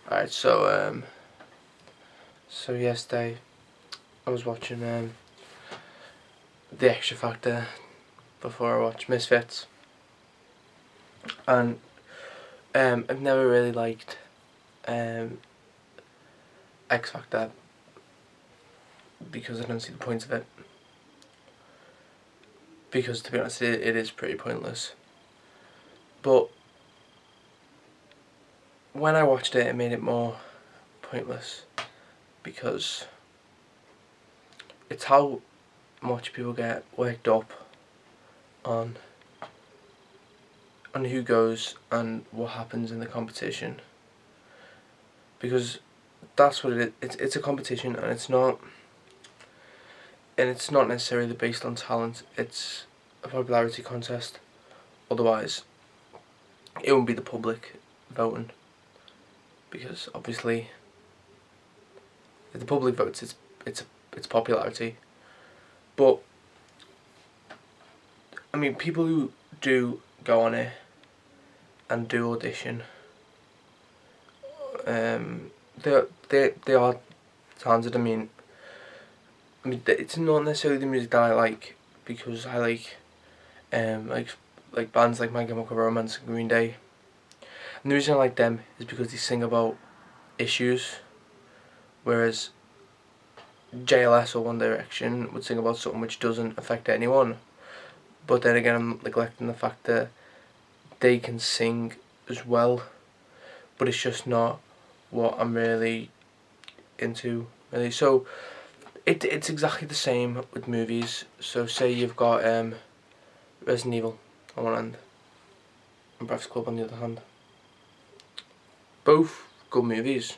Alright, so yesterday I was watching The Extra Factor before I watched Misfits, and I've never really liked X Factor because I don't see the point of it. Because to be honest, it is pretty pointless. But when I watched it, it made it more pointless because it's how much people get worked up on who goes and what happens in the competition, because that's what it is. It's a competition, and it's not necessarily based on talent. It's a popularity contest. Otherwise, it wouldn't be the public voting, because obviously, if the public votes, it's popularity. But I mean, people who do go on it and do audition, they are talented. I mean, it's not necessarily the music that I like, because I like bands like My Chemical Romance and Green Day. And the reason I like them is because they sing about issues, whereas JLS or One Direction would sing about something which doesn't affect anyone. But then again, I'm neglecting the fact that they can sing as well, but it's just not what I'm really into, really. So it's exactly the same with movies. So say you've got Resident Evil on one hand and Breakfast Club on the other hand. Both good movies,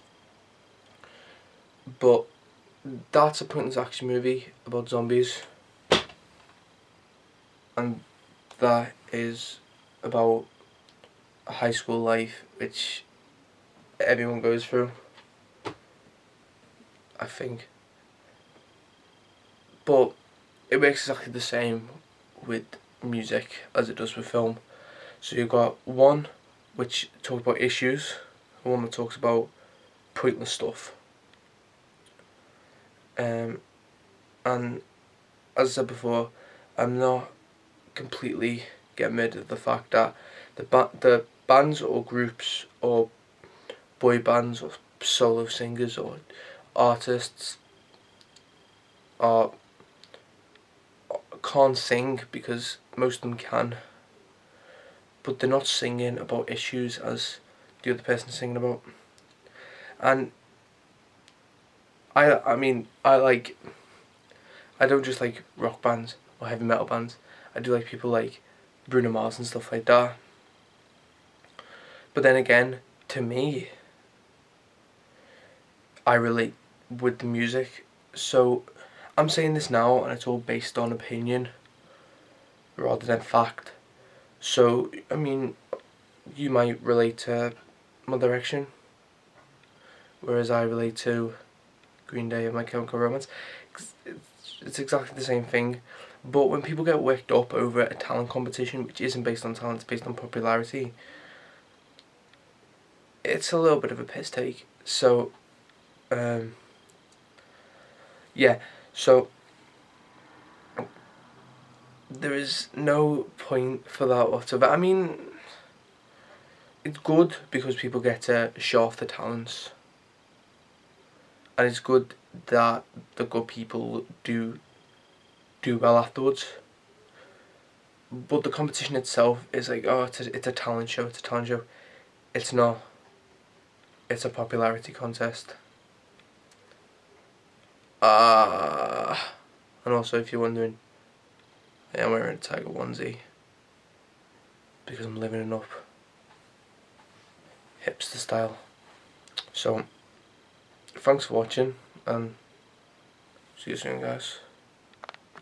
but that's a pointless action movie about zombies, and that is about a high school life which everyone goes through, I think. But it works exactly the same with music as it does with film. So you've got one which talks about issues, one that talks about pointless stuff. And as I said before, I'm not completely getting rid of the fact that the bands or groups or boy bands or solo singers or artists are can't sing, because most of them can, but they're not singing about issues as the other person's singing about. And I mean, I don't just like rock bands or heavy metal bands. I do like people like Bruno Mars and stuff like that. But then again, to me, I relate with the music. So I'm saying this now, and it's all based on opinion rather than fact. So I mean, you might relate to One Direction, whereas I relate to Green Day and My Chemical Romance. It's exactly the same thing. But when people get worked up over a talent competition which isn't based on talent, it's based on popularity, it's a little bit of a piss take. So yeah, so there is no point for that whatsoever. I mean, it's good because people get to show off their talents, and it's good that the good people do well afterwards. But the competition itself is like, oh, it's a talent show. It's a talent show. It's not. It's a popularity contest. And also, if you're wondering, I am wearing a Tiger onesie because I'm living it up, hipster style. So, thanks for watching, and see you soon, guys.